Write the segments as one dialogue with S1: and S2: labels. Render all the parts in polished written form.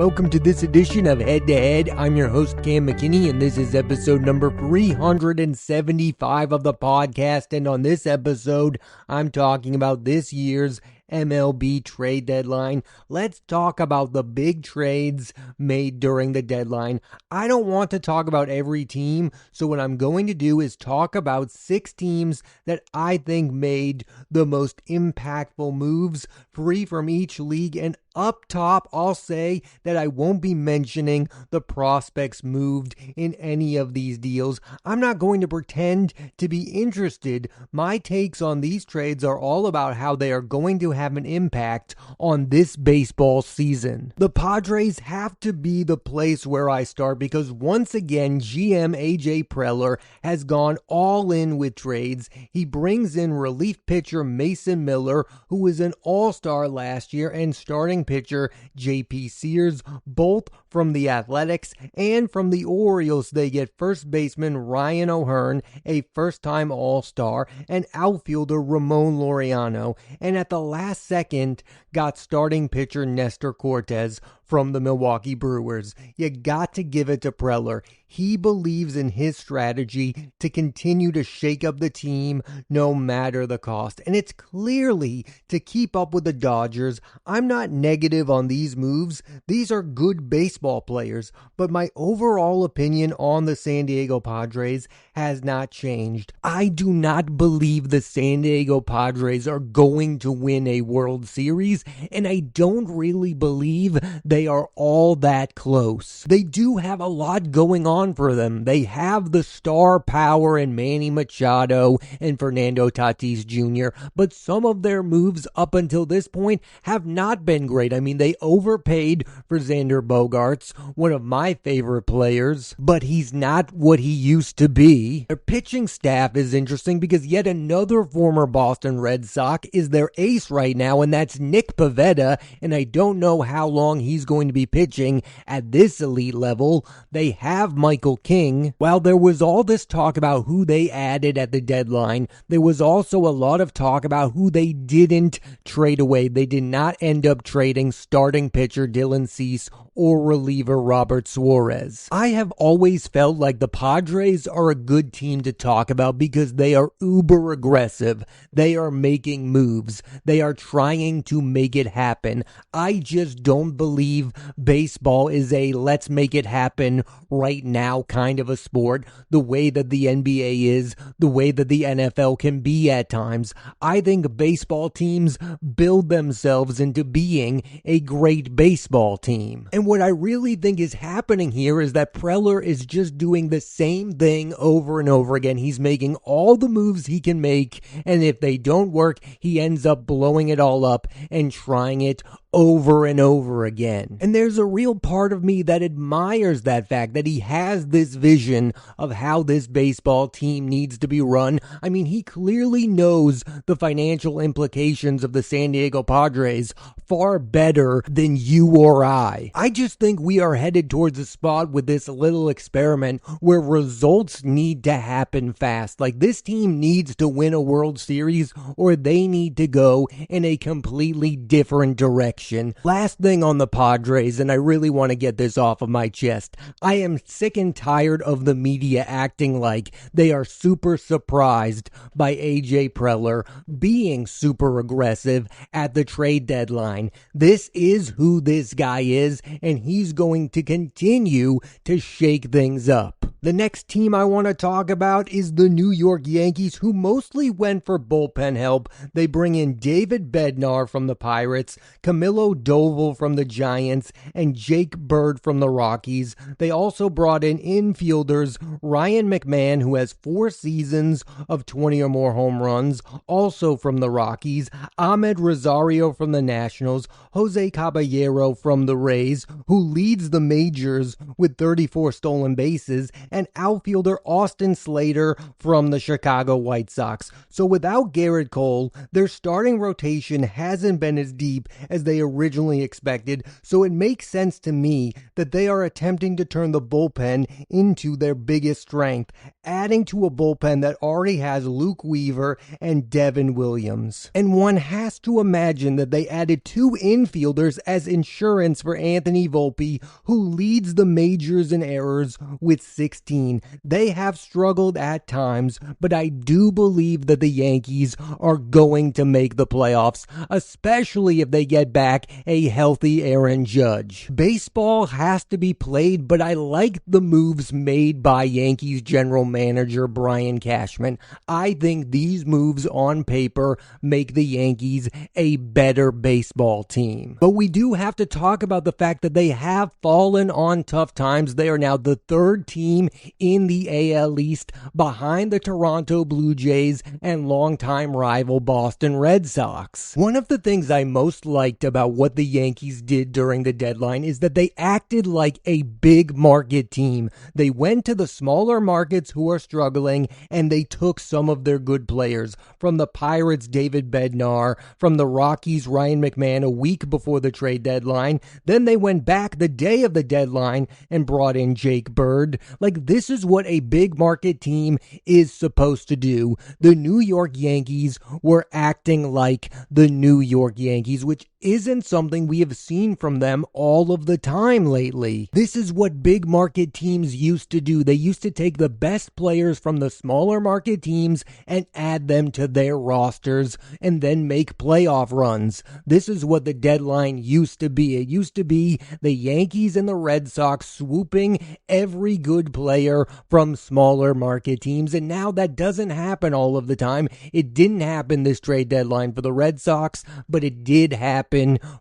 S1: Welcome to this edition of Head to Head. I'm your host, Cam McKinney, and this is episode number 375 of the podcast. And on this episode, I'm talking about this year's MLB Trade Deadline. Let's talk about the big trades made during the deadline. I don't want to talk about every team, so what I'm going to do is talk about 6 teams that I think made the most impactful moves, 3 from each league, and up top, I'll say that I won't be mentioning the prospects moved in any of these deals. I'm not going to pretend to be interested. My takes on these trades are all about how they are going to have an impact on this baseball season. The Padres have to be the place where I start because once again, GM AJ Preller has gone all in with trades. He brings in relief pitcher Mason Miller, who was an all-star last year, and starting pitcher J.P. Sears, both from the Athletics, and from the Orioles they get first baseman Ryan O'Hearn, a first-time all-star, and outfielder Ramon Laureano, and at the last second got starting pitcher Nestor Cortes from the Milwaukee Brewers. You got to give it to Preller. He believes in his strategy to continue to shake up the team no matter the cost. And it's clearly to keep up with the Dodgers. I'm not negative on these moves. These are good baseball players. But my overall opinion on the San Diego Padres has not changed. I do not believe the San Diego Padres are going to win a World Series. And I don't really believe they are all that close. They do have a lot going on for them. They have the star power in Manny Machado and Fernando Tatis Jr., but some of their moves up until this point have not been great. I mean, they overpaid for Xander Bogaerts, one of my favorite players, but he's not what he used to be. Their pitching staff is interesting because yet another former Boston Red Sox is their ace right now, and that's Nick Pivetta, and I don't know how long he's going to be pitching at this elite level. They have Michael King. While there was all this talk about who they added at the deadline, there was also a lot of talk about who they didn't trade away. They did not end up trading starting pitcher Dylan Cease or reliever Robert Suarez. I have always felt like the Padres are a good team to talk about because they are uber aggressive. They are making moves. They are trying to make it happen. I just don't believe baseball is a let's make it happen right now kind of a sport, the way that the NBA is, the way that the NFL can be at times. I think baseball teams build themselves into being a great baseball team. And what I really think is happening here is that Preller is just doing the same thing over and over again. He's making all the moves he can make, and if they don't work, he ends up blowing it all up and trying it over and over again. And there's a real part of me that admires that fact that he has this vision of how this baseball team needs to be run. I mean, he clearly knows the financial implications of the San Diego Padres far better than you or I. I just think we are headed towards a spot with this little experiment where results need to happen fast. Like, this team needs to win a World Series or they need to go in a completely different direction. Last thing on the Padres, and I really want to get this off of my chest. I am sick and tired of the media acting like they are super surprised by AJ Preller being super aggressive at the trade deadline. This is who this guy is, and he's going to continue to shake things up. The next team I want to talk about is the New York Yankees, who mostly went for bullpen help. They bring in David Bednar from the Pirates, Camilo Doval from the Giants, and Jake Bird from the Rockies. They also brought in infielders Ryan McMahon, who has 4 seasons of 20 or more home runs, also from the Rockies, Ahmed Rosario from the Nationals, Jose Caballero from the Rays, who leads the majors with 34 stolen bases, and outfielder Austin Slater from the Chicago White Sox. So without Garrett Cole, their starting rotation hasn't been as deep as they originally expected, so it makes sense to me that they are attempting to turn the bullpen into their biggest strength, adding to a bullpen that already has Luke Weaver and Devin Williams. And one has to imagine that they added 2 infielders as insurance for Anthony Volpe, who leads the majors in errors with 16. They have struggled at times, but I do believe that the Yankees are going to make the playoffs, especially if they get back a healthy Aaron Judge. Baseball has to be played, but I like the moves made by Yankees general manager Brian Cashman. I think these moves on paper make the Yankees a better baseball team. But we do have to talk about the fact that they have fallen on tough times. They are now the 3rd team in the AL East behind the Toronto Blue Jays and longtime rival Boston Red Sox. One of the things I most liked about what the Yankees did during the deadline is that they acted like a big market team. They went to the smaller markets who are struggling and they took some of their good players. From the Pirates, David Bednar, from the Rockies, Ryan McMahon a week before the trade deadline. Then they went back the day of the deadline and brought in Jake Bird. Like, this is what a big market team is supposed to do. The New York Yankees were acting like the New York Yankees, which isn't something we have seen from them all of the time lately. This is what big market teams used to do. They used to take the best players from the smaller market teams and add them to their rosters and then make playoff runs. This is what the deadline used to be. It used to be the Yankees and the Red Sox swooping every good player from smaller market teams, and now that doesn't happen all of the time. It didn't happen this trade deadline for the Red Sox, but it did happen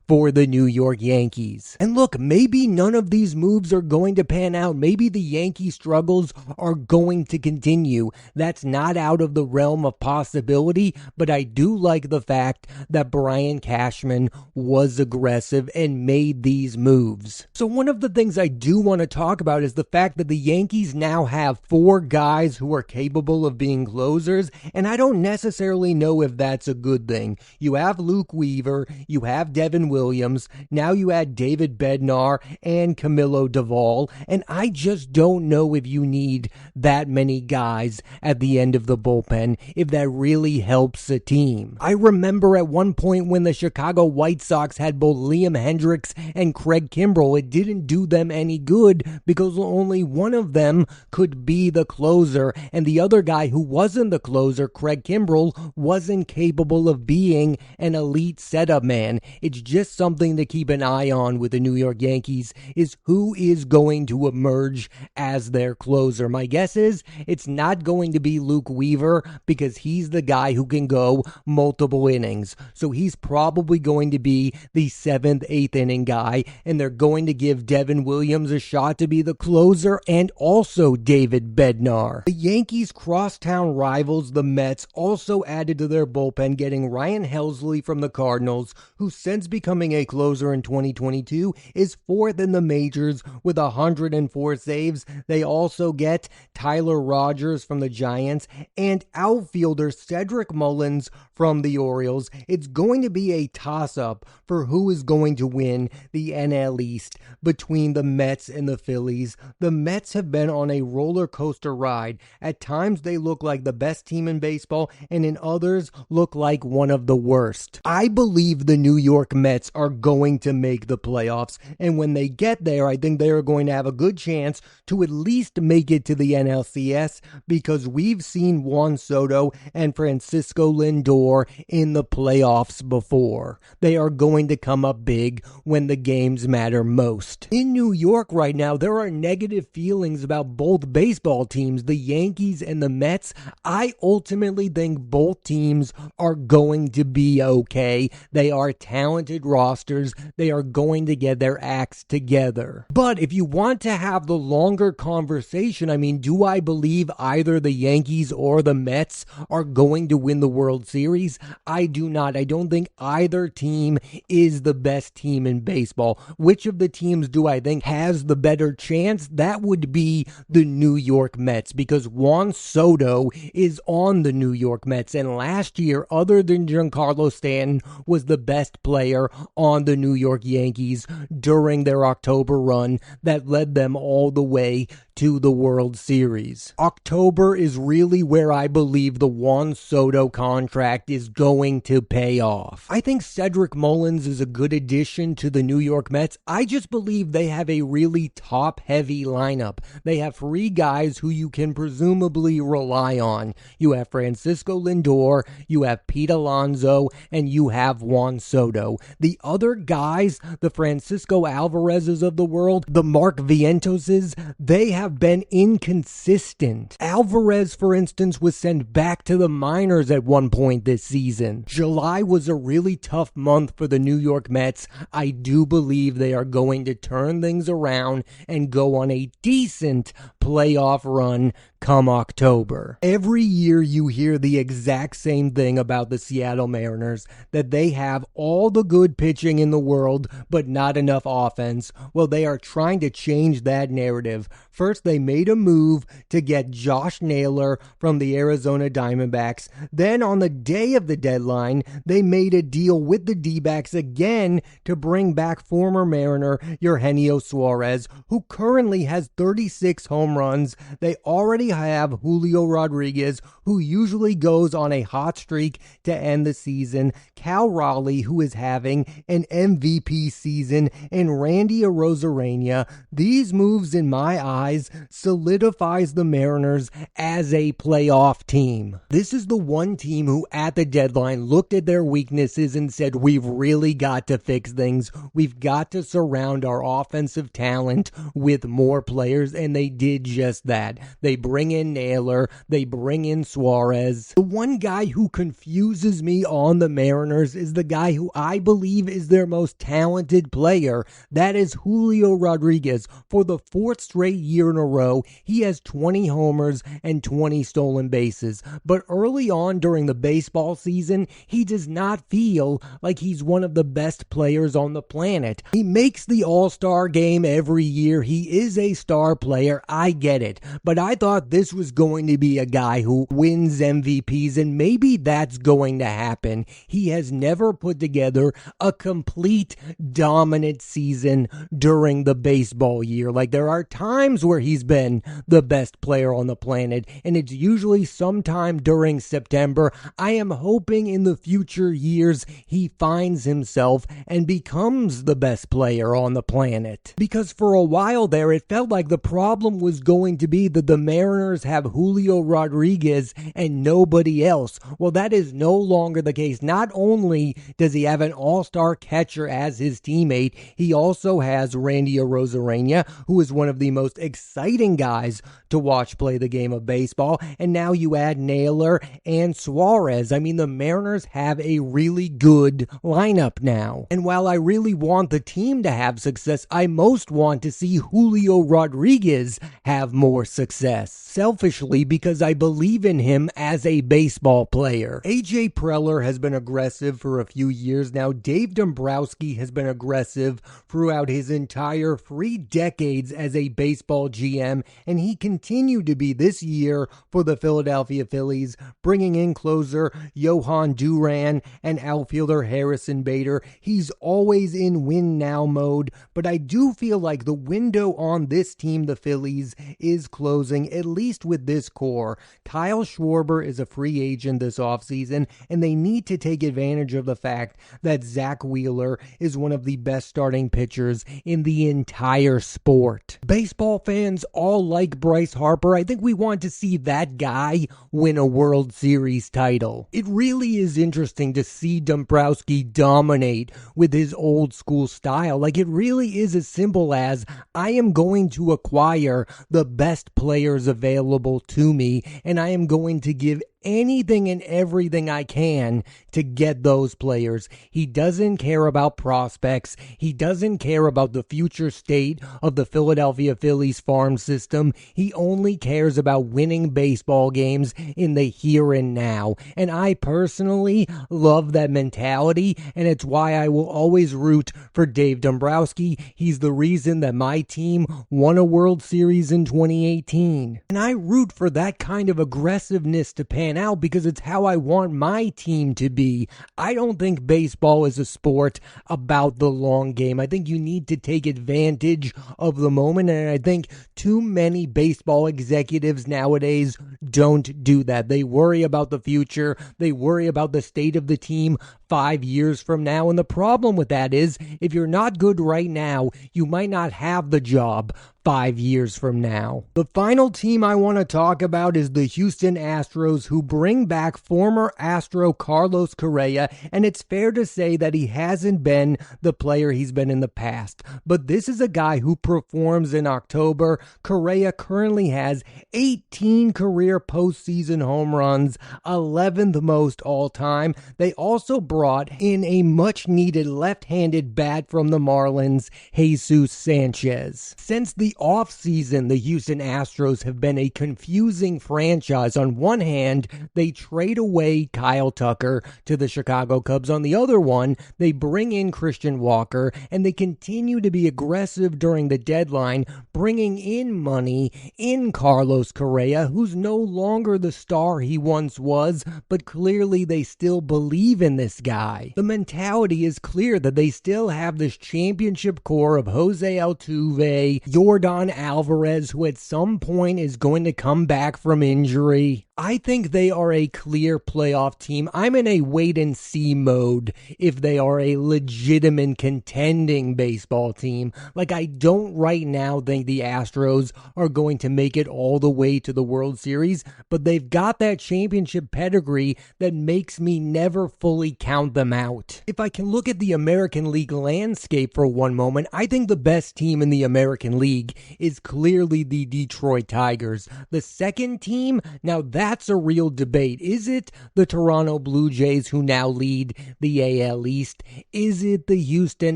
S1: for the New York Yankees. And look, maybe none of these moves are going to pan out. Maybe the Yankee struggles are going to continue. That's not out of the realm of possibility, but I do like the fact that Brian Cashman was aggressive and made these moves. So one of the things I do want to talk about is the fact that the Yankees now have 4 guys who are capable of being closers, and I don't necessarily know if that's a good thing. You have Luke Weaver, you have Devin Williams, now you add David Bednar and Camilo Doval, and I just don't know if you need that many guys at the end of the bullpen, if that really helps a team. I remember at one point when the Chicago White Sox had both Liam Hendricks and Craig Kimbrell, it didn't do them any good because only one of them could be the closer, and the other guy who wasn't the closer, Craig Kimbrell, wasn't capable of being an elite setup man. It's just something to keep an eye on with the New York Yankees, is who is going to emerge as their closer. My guess is it's not going to be Luke Weaver because he's the guy who can go multiple innings. So he's probably going to be the 7th, 8th inning guy, and they're going to give Devin Williams a shot to be the closer, and also David Bednar. The Yankees' crosstown rivals, the Mets, also added to their bullpen, getting Ryan Helsley from the Cardinals, who since becoming a closer in 2022 is 4th in the majors with 104 saves. They also get Tyler Rogers from the Giants and outfielder Cedric Mullins from the Orioles. It's going to be a toss-up for who is going to win the NL East between the Mets and the Phillies. The Mets have been on a roller coaster ride. At times they look like the best team in baseball, and in others look like one of the worst. I believe the New York Mets are going to make the playoffs, and when they get there, I think they are going to have a good chance to at least make it to the NLCS, because we've seen Juan Soto and Francisco Lindor in the playoffs before. They are going to come up big when the games matter most. In New York right now, there are negative feelings about both baseball teams, the Yankees and the Mets. I ultimately think both teams are going to be okay. They are talented. talented rosters, they are going to get their acts together. But if you want to have the longer conversation, I mean, do I believe either the Yankees or the Mets are going to win the World Series? I do not. I don't think either team is the best team in baseball. Which of the teams do I think has the better chance? That would be the New York Mets, because Juan Soto is on the New York Mets, and last year, other than Giancarlo Stanton, was the best player on the New York Yankees during their October run that led them all the way to the World Series. October is really where I believe the Juan Soto contract is going to pay off. I think Cedric Mullins is a good addition to the New York Mets. I just believe they have a really top-heavy lineup. They have three guys who you can presumably rely on. You have Francisco Lindor, you have Pete Alonso, and you have Juan Soto. The other guys, the Francisco Alvarezes of the world, the Mark Vientoses, they have been inconsistent. Alvarez, for instance, was sent back to the minors at one point this season. July was a really tough month for the New York Mets. I do believe they are going to turn things around and go on a decent playoff run come October. Every year you hear the exact same thing about the Seattle Mariners, that they have all the good pitching in the world, but not enough offense. Well, they are trying to change that narrative. First, they made a move to get Josh Naylor from the Arizona Diamondbacks. Then, on the day of the deadline, they made a deal with the D-backs again to bring back former Mariner Eugenio Suarez, who currently has 36 home runs. They already have Julio Rodriguez, who usually goes on a hot streak to end the season, Cal Raleigh, who is having an MVP season, and Randy Arozarena. These moves, in my eyes, solidifies the Mariners as a playoff team. This is the one team who, at the deadline, looked at their weaknesses and said, we've really got to fix things. We've got to surround our offensive talent with more players, and they did just that. They bring in Naylor, they bring in Suarez. The one guy who confuses me on the Mariners is the guy who I believe is their most talented player. That is Julio Rodriguez. For the fourth straight year in a row, he has 20 homers and 20 stolen bases. But early on during the baseball season, he does not feel like he's one of the best players on the planet. He makes the All-Star game every year. He is a star player. I get it. But I thought this was going to be a guy who wins MVPs, and maybe that's going to happen. He has never put together a complete dominant season during the baseball year. Like, there are times where he's been the best player on the planet, and it's usually sometime during September. I am hoping in the future years he finds himself and becomes the best player on the planet. Because for a while there, it felt like the problem was going to be that the Mariners have Julio Rodriguez and nobody else. Well, that is no longer the case. Not only does he have an all-star catcher as his teammate, he also has Randy Arozarena, who is one of the most exciting guys to watch play the game of baseball. And now you add Naylor and Suarez. I mean, the Mariners have a really good lineup now. And while I really want the team to have success, I most want to see Julio Rodriguez have more success. Selfishly, because I believe in him as a baseball player. AJ Preller has been aggressive for a few years now. Dave Dombrowski has been aggressive throughout his entire 3 decades as a baseball GM, and he continued to be this year for the Philadelphia Phillies, bringing in closer Johan Duran and outfielder Harrison Bader. He's always in win now mode, but I do feel like the window on this team, the Phillies, is closing, at least with this core. Kyle Schwarber is a free agent this offseason, and they need to take advantage of the fact that Zach Wheeler is one of the best starting pitchers in the entire sport. Baseball fans all like Bryce Harper. I think we want to see that guy win a World Series title. It really is interesting to see Dombrowski dominate with his old school style. Like, it really is as simple as, I am going to acquire the best players available to me, and I am going to give anything and everything I can to get those players. He doesn't care about prospects. He doesn't care about the future state of the Philadelphia Phillies farm system. He only cares about winning baseball games in the here and now. And I personally love that mentality, and it's why I will always root for Dave Dombrowski. He's the reason that my team won a World Series in 2018. And I root for that kind of aggressiveness to pan out because it's how I want my team to be. I don't think baseball is a sport about the long game. I think you need to take advantage of the moment, and I think too many baseball executives nowadays don't do that. They worry about the future. They worry about the state of the team 5 years from now. And the problem with that is if you're not good right now, you might not have the job 5 years from now. The final team I want to talk about is the Houston Astros, who bring back former Astro Carlos Correa, and it's fair to say that he hasn't been the player he's been in the past. But this is a guy who performs in October. Correa currently has 18 career postseason home runs, 11th most all-time. They also brought in a much-needed left-handed bat from the Marlins, Jesus Sanchez. Since the offseason, the Houston Astros have been a confusing franchise. On one hand, they trade away Kyle Tucker to the Chicago Cubs. On the other one, they bring in Christian Walker, and they continue to be aggressive during the deadline, bringing in money in Carlos Correa, who's no longer the star he once was, but clearly they still believe in this guy. The mentality is clear that they still have this championship core of Jose Altuve, Yordan Alvarez, who at some point is going to come back from injury. I think they are a clear playoff team. I'm in a wait-and-see mode if they are a legitimate contending baseball team. Like, I don't right now think the Astros are going to make it all the way to the World Series, but they've got that championship pedigree that makes me never fully count them out. If I can look at the American League landscape for one moment, I think the best team in the American League is clearly the Detroit Tigers. The second team, now that's a real debate. Is it the Toronto Blue Jays, who now lead the AL East? Is it the Houston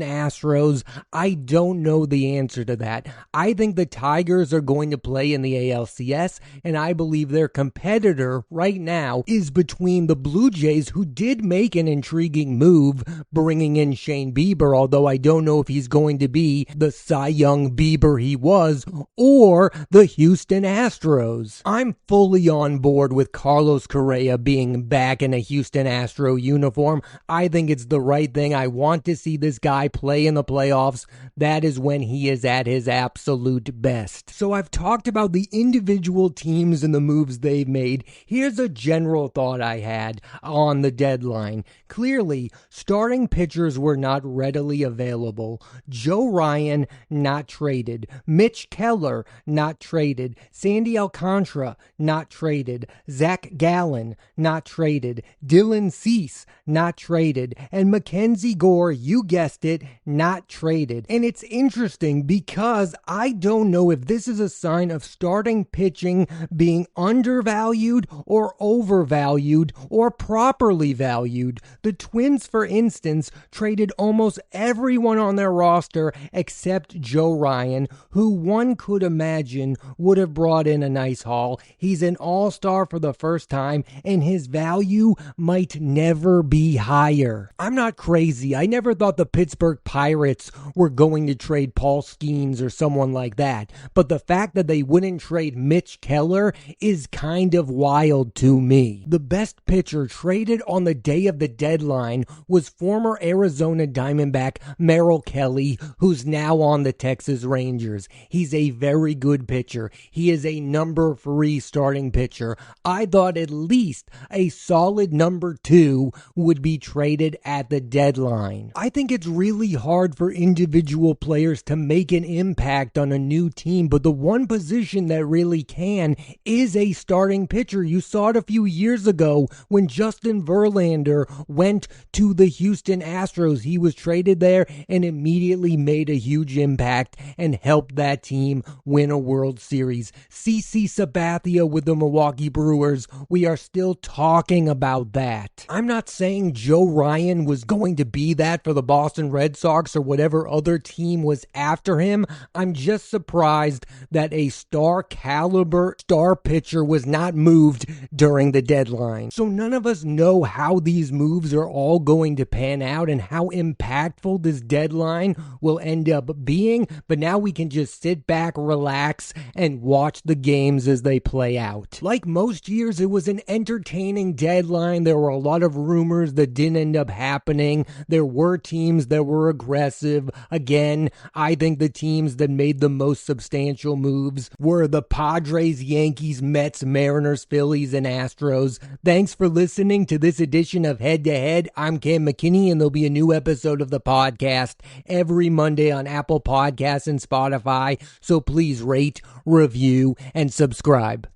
S1: Astros? I don't know the answer to that. I think the Tigers are going to play in the ALCS, and I believe their competitor right now is between the Blue Jays, who did make an intriguing move, bringing in Shane Bieber, although I don't know if he's going to be the Cy Young Bieber he was, or the Houston Astros. I'm fully on board with Carlos Correa being back in a Houston Astro uniform. I think it's the right thing. I want to see this guy play in the playoffs. That is when he is at his absolute best. So I've talked about the individual teams and the moves they've made. Here's a general thought I had on the deadline. Clearly, starting pitchers were not readily available. Joe Ryan, not traded. Mitch Keller, not traded. Sandy Alcantara, not traded. Zach Gallen, not traded. Dylan Cease, not traded. And Mackenzie Gore, you guessed it, not traded. And it's interesting because I don't know if this is a sign of starting pitching being undervalued or overvalued or properly valued. The Twins, for instance, traded almost everyone on their roster except Joe Ryan, who one could imagine would have brought in a nice haul. He's an all-star for the first time, and his value might never be higher. I'm not crazy. I never thought the Pittsburgh Pirates were going to trade Paul Skeens or someone like that, but the fact that they wouldn't trade Mitch Keller is kind of wild to me. The best pitcher traded on the day of the deadline was former Arizona Diamondback Merrill Kelly, who's now on the Texas Rangers. He's a very good pitcher. He is a number 3 starting pitcher. I thought at least a solid number 2 would be traded at the deadline. I think it's really hard for individual players to make an impact on a new team, but the one position that really can is a starting pitcher. You saw it a few years ago when Justin Verlander went to the Houston Astros. He was traded there and immediately made a huge impact and helped that team win a World Series. CC Sabathia with the Milwaukee Brewers, we are still talking about that. I'm not saying Joe Ryan was going to be that for the Boston Red Sox or whatever other team was after him. I'm just surprised that a star caliber star pitcher was not moved during the deadline. So none of us know how these moves are all going to pan out and how impactful this deadline will end up being, but now we can just sit back, relax, and watch the games as they play out. Like most years, it was an entertaining deadline. There were a lot of rumors that didn't end up happening. There were teams that were aggressive. Again, I think the teams that made the most substantial moves were the Padres, Yankees, Mets, Mariners, Phillies, and Astros. Thanks for listening to this edition of Head to Head. I'm Cam McKinney, and there'll be a new episode of the podcast every Monday on Apple Podcasts and Spotify. So please rate, review, and subscribe.